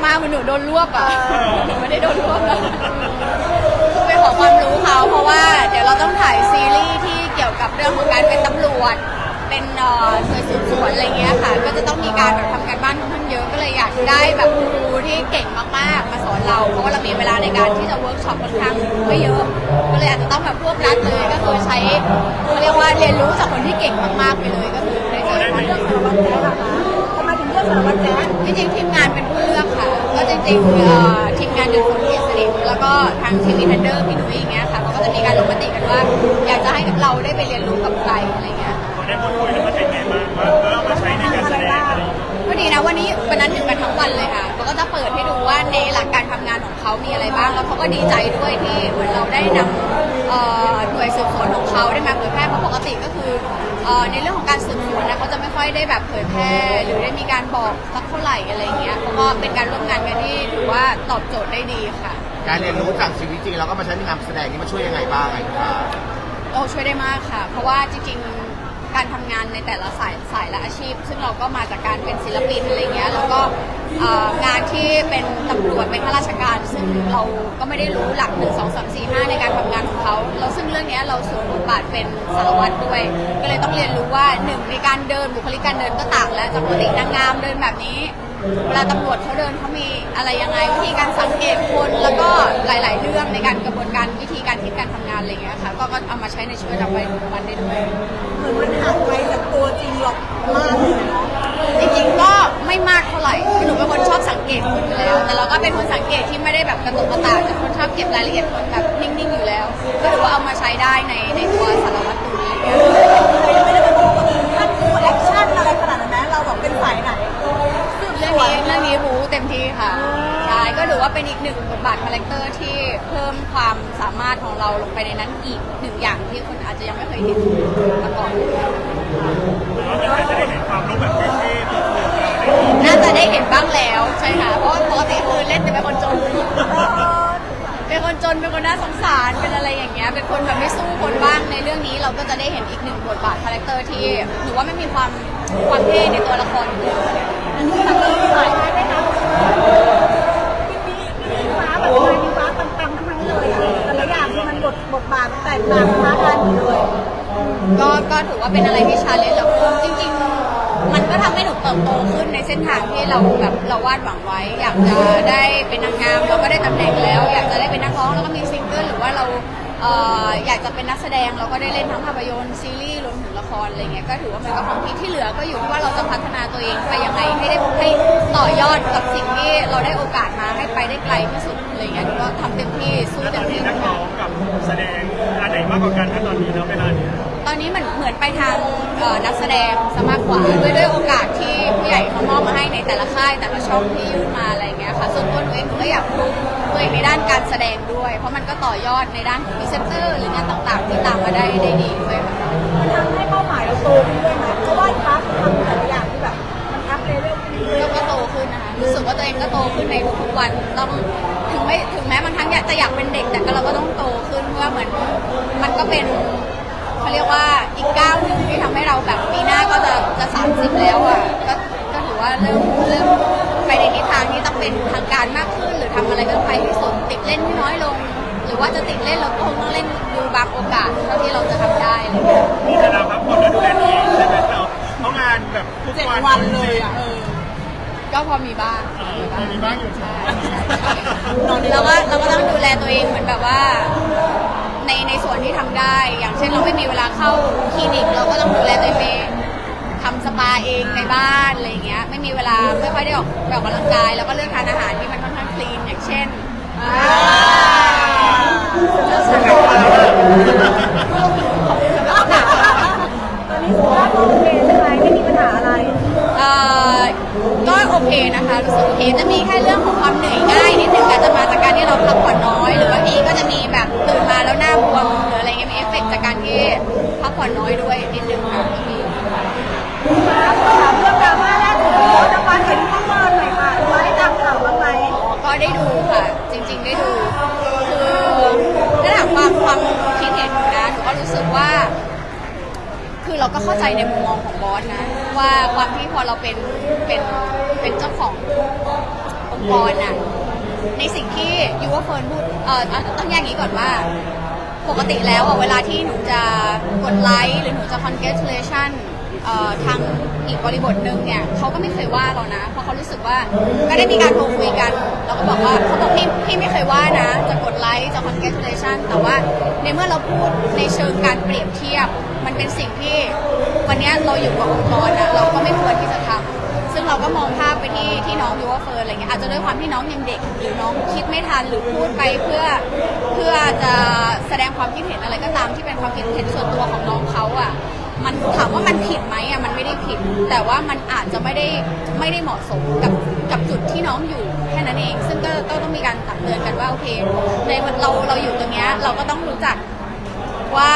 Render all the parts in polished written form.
มากๆเหมือนหนูโดนรวบอ่ะหนูไม่ได้โดนรวบนะคือไปขอความรู้เขาเพราะว่าเดี๋ยวเราต้องถ่ายซีรีส์ที่เกี่ยวกับเรื่องของการเป็นตำรวจเป็นหน่วยสืบสวนอะไรเงี้ยค่ะก็จะต้องมีการแบบทำการบ้านค่อนข้างเยอะก็เลยอยากได้แบบครูที่เก่งมากๆมาสอนเราเพราะว่าเรามีเวลาในการที่จะเวิร์กช็อปค่อนข้างไม่เยอะก็เลยอาจจะต้องแบบรวบรัดเลยก็คือใช้เขาเรียกว่าเรียนรู้จากคนที่เก่งมากๆไปเลยก็คือในใจเรื่องสารวัตรแจ๊สค่ะทำไมถึงเลือกสารวัตรแจ๊สจริงๆทีมงานเป็นผู้เลือกค่ะก็จริงๆทีมงานเดินคนเกียรติศิลป์แล้วก็ทางทีวีทันเดอร์พี่นุ้ยอย่างเงี้ยค่ะเขาก็จะมีการลงมติกันว่าอยากจะให้เราได้ไปเรียนรู้กับใครอะไรเงี้ยได้พูดคุยแล้วมันเป็นไงบ้างว่าเอามาใช้ในการแสดงอะไรก็ดีนะวันนั้นถึงกันทั้งวันเลยค่ะเขาก็จะเปิดให้ดูว่าในหลักการทำงานของเขามีอะไรบ้างแล้วเขาก็ดีใจด้วยที่เหมือนเราได้นำหน่วยสืบสวนของเขาได้มาเผยแพร่เพราะปกติก็คือในเรื่องของการสืบสวนนะเขาจะไม่ค่อยได้แบบเผยแพร่หรือได้มีการบอกสักเท่าไหร่อะไรเงี้ยเพราะว่าเป็นการร่วมงานกันที่ถือว่าตอบโจทย์ได้ดีค่ะการเรียนรู้จากชีวิตจริงแล้วก็มาใช้ในงานแสดงนี้มาช่วยยังไงบ้างคะช่วยได้มากค่ะเพราะว่าจริงๆการทำงานในแต่ละสายและอาชีพซึ่งเราก็มาจากการเป็นศิลปินอะไรเงี้ยแล้วก็งานที่เป็นตำรวจเป็นข้าราชการซึ่งเราก็ไม่ได้รู้หลัก1 2 3 4 5ในการทำงานของเขาแล้วซึ่งเรื่องนี้เราสวมบทบาทเป็นสารวัตรด้วยก็เลยต้องเรียนรู้ว่า1ในการเดินบุคลิกการเดินก็ต่างแล้วจากปกตินางงามเดินแบบนี้เวลาตำรวจเขาเดินเขามีอะไรยังไงวิธีการสังเกตคนแล้วก็หลายๆเรื่องในการกระบวนการวิธีการคิดการทำงานอะไรเงี้ยค่ะก็เอามาใช้ในชีวิตประจำวันได้ด้วยเหมือนมันห่างไกลจากตัวจริงหรอกมากเลยเนาะจริงๆก็ไม่มากเท่าไหร่หนูเป็นคนชอบสังเกตคนอยู่แล้วแต่เราก็เป็นคนสังเกตที่ไม่ได้แบบกระตุกกระตากแต่คนชอบเก็บรายละเอียดคนแบบนิ่งๆอยู่แล้วก็ถือว่าเอามาใช้ได้ในตัวสารวัตรตัวนี้ยังไม่ได้เป็นตัวขั้นตัวแอคชั่นอะไรขนาดนั้นนะเราแบบเป็นสายไหนเรื่องนี้บู๊เต็มที่ค่ะใช่ก็ถือว่าเป็นอีกหนึ่งบทบาทคาแรคเตอร์ที่เพิ่มความสามารถของเราลงไปในนั้นอีกหนึ่งอย่างที่คนอาจจะยังไม่เคยเห็นมาก่อนว่าจะได้เห็นความรู้แบบเท่ๆน่าจะได้เห็นบ้างแล้วใช่ค่ะเพราะปกติคือเล่นแต่เป็นคนจนเป็นคนน่าสงสารเป็นอะไรอย่างเงี้ยเป็นคนแบบไม่สู้คนบ้างในเรื่องนี้เราก็จะได้เห็นอีกหนึ่งบทบาทคาแรคเตอร์ที่หนูว่าไม่มีความเท่ในตัวละครเลยแต่เราสายได้นะมีฟ้าแบบมีฟ้าปังๆทั้งนั้นเลยแต่ละอย่างคือมันบทบาทแตกต่างท้าทายหมดเลยก็ถือว่าเป็นอะไรที่ชาเลนจ์เราจริงๆมันก็ทำให้หนูเติบโตขึ้นในเส้นทางที่เราแบบเราวาดหวังไว้อยากจะได้เป็นนางงามเราก็ได้ตำแหน่งแล้วอยากจะได้เป็นนักร้องแล้วก็มีซิงเกิลหรือว่าเราอยากจะเป็นนักแสดงเราก็ได้เล่นทั้งภาพยนตร์ซีรีส์รวมถึงละครอะไรเงี้ยก็ถือว่ามันก็ของที่เหลือก็อยู่ที่ว่าเราจะพัฒนาตัวเองไปยังไงให้ต่อยอดกับสิ่งที่เราได้โอกาสมาให้ไปได้ไกลที่สุดอะไรเงี้ยก็ทำเต็มที่สู้เต็มที่นักร้องกับแสดงอันไหนมากกว่ากันถ้าตอนนี้แล้วเวลานี้ตอนนี้มันเหมือนไปทางนักแสดงซะมากกว่าด้วยโอกาสที่ผู้ใหญ่เขามอบมาให้ในแต่ละค่ายแต่ละช่องที่ยื่นมาอะไรเงี้ยค่ะส่วนตัวหนูเองหนูก็อยากปลุกตัวเองในด้านการแสดงด้วยเพราะมันก็ต่อยอดในด้านของพรีเซนเตอร์หรืองานต่างๆที่ตามมาได้ดีด้วยค่ะมันทำให้เป้าหมายเราโตขึ้นด้วยไหมเพราะว่าฟ้าทำแต่ละอย่างที่แบบมันอัพเลเวลขึ้นเรื่อยก็โตขึ้นนะคะรู้สึกว่าตัวเองก็โตขึ้นในทุกๆวันต้องถึงแม้บางครั้งอยากเป็นเด็กแต่ก็เราก็ต้องโตขึ้นเพราะว่าเหมือนมันก็เป็นเขาเรียกว่าอีกก้าวหนึ่งที่ทำให้เราแบบปีหน้าก็จะ30แล้วอ่ะก็ถือว่าเริ่มไปในทิศทางที่ต้องเป็นทางการมากขึ้นหรือทำอะไรก็ไปให้สุดติดเล่นที่น้อยลงหรือว่าจะติดเล่นเราก็คงต้องเล่นดูบางโอกาสเท่าที่เราจะทำได้อะไรเงี้ยมีเวลาพักผ่อนและดูแลตัวเองใช่ไหมเราเพราะงานแบบทุกวันเลยอ่ะก็พอมีบ้างมีบ้างอยู่ใช่เราก็ต้องดูแลตัวเองเหมือนแบบว่าในส่วนที่ทำได้อย่างเช่นเราไม่มีเวลาเข้าคลินิกเราก็ต้องดูแลตัวเองทำสปาเองในบ้านอะไรเงี้ยไม่มีเวลาไม่ค่อยได้ออกกำลังกายแล้วก็เลือกทานอาหารที่มันค่อนข้างคลีนอย่างเช่นตอนนี้สุขภาพโอเคใช่ไหมไม่มีปัญหาอะไรก็โอเคนะคะรู้สึกโอเคจะมีแค่เรื่องของความเหนื่อยง่ายนิดนึงอาจจะมาจากการที่เราพักผ่อนน้อยหรือบางทีก็จะมีแบบตื่นมาแล้วหน้าบวมหรืออะไรเงี้ยมีเอฟเฟกต์จากการที่พักผ่อนน้อยด้วยนิดนึงค่ะถามเรื่องดราม่าล่าสุดแล้วจะมาเห็นข้อมูลหน่อยค่ะว่าได้ตามข่าวบ้างไหมก็ได้ดูค่ะจริงๆได้ดูคือถ้าถามความคิดเห็นนะหนูก็รู้สึกว่าคือเราก็เข้าใจในมุมมองของบอสนะว่าความที่พอเราเป็นเจ้าขององ องค์กรน่ะในสิ่งที่ยูว่าเฟิร์นพูดต้องแยกอย่างนี้ก่อนว่าปกติแล้วเวลาที่หนูจะกดไลค์หรือหนูจะ congratulation ทางอีกบริบทหนึ่งเนี่ยเขาก็ไม่เคยว่าเรานะเพราะเขารู้สึกว่าก็ได้มีการโทรคุยกันเราก็บอกว่าเขาบอกพี่ไม่เคยว่านะจะกดไลค์จะ congratulation แต่ว่าในเมื่อเราพูดในเชิงการเปรียบเทียบมันเป็นสิ่งที่วันนี้เราอยู่กับองค์กรนะเราก็ไม่ควรที่จะทำซึ่งเราก็มองภาพไปที่น้องยูว่าเฟิร์นอะไรเงี้ยอาจจะด้วยความที่น้องยังเด็กหรือน้องคิดไม่ทันหรือพูดไปเพื่อจะแสดงความคิดเห็นอะไรก็ตามที่เป็นความคิดเห็นส่วนตัวของน้องเขาอ่ะมันถามว่ามันผิดไหมอ่ะมันไม่ได้ผิดแต่ว่ามันอาจจะไม่ได้เหมาะสมกับจุดที่น้องอยู่แค่นั้นเองซึ่งก็ต้องมีการตักเตือนกันว่าโอเคในเราอยู่ตรงเนี้ยเราก็ต้องรู้จักว่า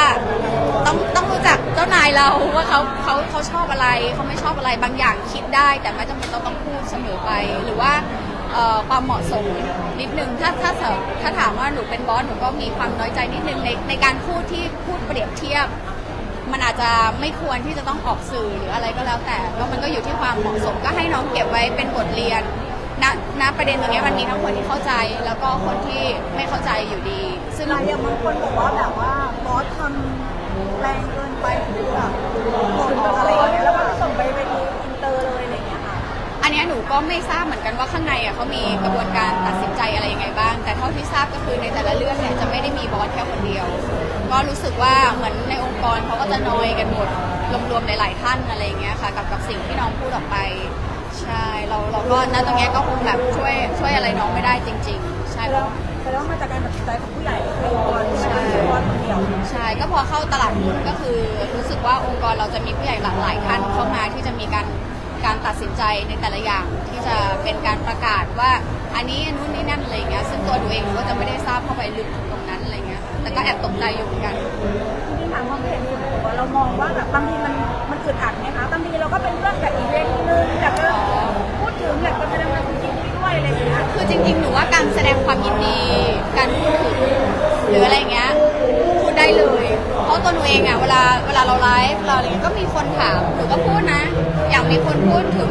ต้องรู้จักเจ้านายเราว่าเขาชอบอะไรเขาไม่ชอบอะไรบางอย่างคิดได้แต่ไม่จำเป็นต้องพูดเสมอไปหรือว่าความเหมาะสมนิดนึงถ้าถามว่าหนูเป็นบอสหนูก็มีความน้อยใจนิดนึงในการพูดเปรียบเทียบมันอาจจะไม่ควรที่จะต้องออกสื่อหรืออะไรก็แล้วแต่ก็มันก็อยู่ที่ความเหมาะสมก็ให้น้องเก็บไว้เป็นบทเรียนณประเด็นตรงนี้มันมีทั้งคนที่เข้าใจแล้วก็คนที่ไม่เข้าใจอยู่ดีซึ่งอย่างบางคนบอกว่าแบบว่าบอสทำแรงเกินไปหรือแบบกดอะไรอย่างเงี้ยแล้วก็ส่งไปดูอินเตอร์เลยอะไรอย่างเงี้ยค่ะอันนี้หนูก็ไม่ทราบเหมือนกันว่าข้างในเขามีกระบวนการตัดสินใจอะไรยังไงบ้างแต่เท่าที่ทราบก็คือในแต่ละเรื่องเนี่ยจะไม่ได้มีบอสแค่คนเดียวก็รู้สึกว่าเหมือนในองค์กรเขาก็จะนอยกันหมดรวมๆหลายๆท่านอะไรอย่างเงี้ยค่ะกับสิ่งที่น้องพูดออกไปใช่เราก็ณตรงนี้ก็คงแบบช่วยอะไรน้องไม่ได้จริงๆใช่แล้วมาจากการตัดสินใจของผู้ใหญ่ในองค์กรใช่องค์กรคนเดียวใช่ก็พอเข้าตลาดหุ้นก็คือรู้สึกว่าองค์กรเราจะมีผู้ใหญ่หลากหลายท่านเข้ามาที่จะมีการตัดสินใจในแต่ละอย่างที่จะเป็นการประกาศว่าอันนี้นู่นนี่นั่นอะไรเงี้ยซึ่งตัวหนูเองก็จะไม่ได้ทราบเข้าไปลึกถึงตรงนั้นอะไรเงี้ยแต่ก็แอบตกใจอยู่เหมือนกันที่ถามความเห็นส่วนตัวเรามองว่าแบบบางทีมันอึดอัดไหมคะบางทีเราก็เป็นเรื่องแบบอีเวนต์นึงอยากจะพูดถึงอยากจะแสดงความยินดีด้วยอะไรอย่างเงี้ยคือจริงๆหนูว่าการแสดงความยินดีการพูดถึงหรืออะไรเงี้ยพูดได้เลยเพราะตัวหนูเองอ่ะเวลาเราไลฟ์เราอะไรเงี้ยก็มีคนถามหนูก็พูดนะอย่างมีคนพูดถึง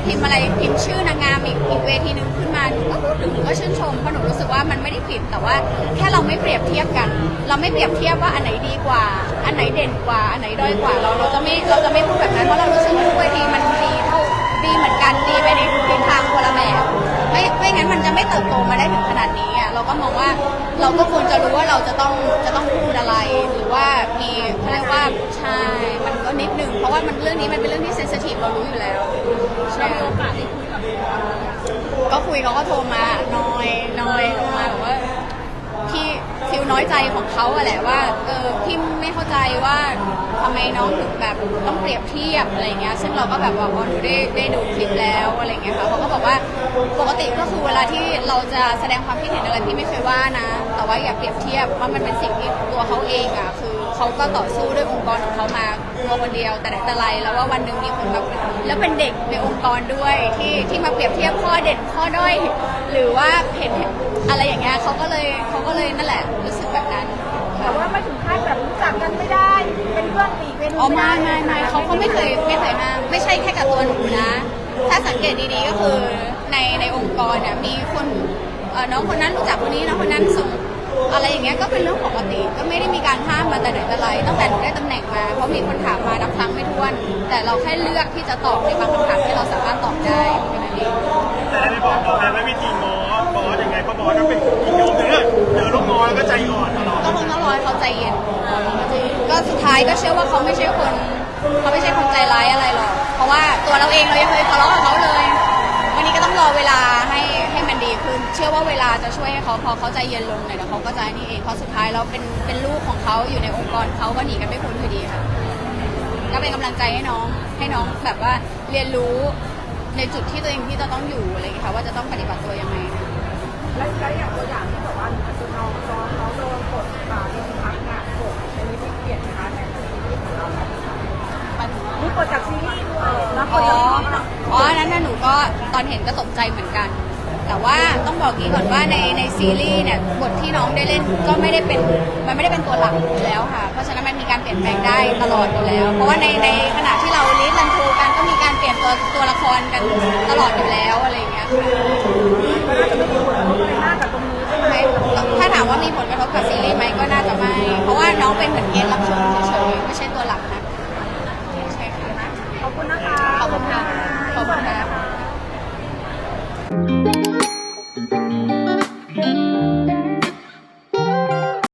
พิมพ์อะไรพิมพ์ชื่อนางงามอีกเวทีนึงขึ้นมาหนูก็พูดถึงหนูก็ชื่นชมเพราะหนูรู้สึกว่ามันไม่ได้ผิดแต่ว่าแค่เราไม่เปรียบเทียบกันเราไม่เปรียบเทียบว่าอันไหนดีกว่าอันไหนเด่นกว่าอันไหนด้อยกว่าเราจะไม่พูดแบบนั้นเพราะเรารู้สึกว่าทุกเวทีมันดีเหมือนกันดีไปในทิศทางคนละแบบไม่งั้นมันจะไม่เติบโตมาได้ถึงขนาดนี้อ่ะเราก็มองว่าเราก็ควรจะรู้ว่าเราจะต้องพูดอะไรหรือว่ามีเขาเรียกว่าใช่มันก็นิดนึงเพราะว่ามันเรื่องนี้มันเป็นเรื่องที่เซนซิทีฟเรารู้อยู่แล้วใช่โอกาสได้คุยกับก็คุยเขาก็โทรมาน้อยโทรมาแบบว่าที่ฟิลน้อยใจของเขาอะแหละว่าพี่ไม่เข้าใจว่าทำไมน้องถึงแบบต้องเปรียบเทียบอะไรเงี้ยซึ่งเราก็แบบว่าหนูได้ดูคลิปแล้วอะไรเงี้ยค่ะเขาก็บอกว่าปกติก็คือเวลาที่เราจะแสดงความคิดเห็นอะไรพี่ไม่เคยว่านะแต่ว่าอย่าเปรียบเทียบเพราะมันเป็นสิ่งที่ตัวเขาเองอะคือเขาก็ต่อสู้ด้วยองค์กรของเขามาตัวคนเดียวแต่ไหนแต่ไรแล้วว่าวันหนึ่งมีคนแบบแล้วเป็นเด็กในองค์กรด้วยที่มาเปรียบเทียบข้อเด่นข้อด้อยหรือว่าเห็นอะไรอย่างเงี้ยเขาก็เลยนั่นแหละรู้สึกแบบนั้นแต่ว่าไม่ถึงขั้นแบบรู้จักกันไม่ได้เป็นเพื่อนตีเป็นอ๋อไม่เขาไม่เคยห้ามไม่ใช่แค่กับตัวหนูนะถ้าสังเกตดีๆก็คือในองค์กรเนี่ยมีคนน้องคนนั้นรู้จักคนนี้น้องคนนั้นส่งอะไรอย่างเงี้ยก็เป็นเรื่องปกติก็ไม่ได้มีการห้ามมาแต่ไหนแต่ไรตั้งแต่หนูได้ตำแหน่งมาเพราะมีคนถามมานับครั้งไม่ถ้วนแต่เราแค่เลือกที่จะตอบในบางคำถามที่เราสามารถตอบได้แค่นั้นเองแต่ได้บอกเราไม่วิธีง้อบอสยังไงเพราะบอสก็เป็นอีกโยมหนึ่งเจอลูกน้อยก็ใจอ่อนตลอดก็คงต้องรอให้เขาใจเย็นก็สุดท้ายก็เชื่อว่าเขาไม่ใช่คนใจร้ายอะไรหรอกเพราะว่าตัวเราเองเรายังเคยทะเลาะกับเขาเลยวันนี้ก็ต้องรอเวลาให้มันดีขึ้นเชื่อว่าเวลาจะช่วยให้เขาพอเขาใจเย็นลงเดี๋ยวเขาก็จะนี่เองเพราะสุดท้ายเราเป็นลูกของเขาอยู่ในองค์กรเขาก็หนีกันไม่พ้นอยู่ดีค่ะก็เป็นกำลังใจให้น้องแบบว่าเรียนรู้ในจุดที่ตัวเองที่จะต้องอยู่อะไรอย่างเงี้ยค่ะว่าจะต้องปฏิบัติตัวยังไงและอย่างตัวอย่างที่แบบว่าคือน้องเขาโดนกดโดนพักงานกดในวิธีเปลี่ยนนะคะในซีรีส์ของเรามีกดจากซีรีส์ด้วยแล้วกดจากนั้นน่ะหนูก็ตอนเห็นก็ตกใจเหมือนกันแต่ว่าต้องบอกกี้ก่อนว่าในซีรีส์เนี่ยบทที่น้องได้เล่นก็มันไม่ได้เป็นตัวหลักอยู่แล้วค่ะเพราะฉะนั้นมันมีการเปลี่ยนแปลงได้ตลอดอยู่แล้วเพราะว่าในขณะที่เราลีดรันทรูกันก็มีการเปลี่ยนตัวละครกันตลอดอยู่แล้วอะไรอย่างเงี้ยค่ะ ค่ะ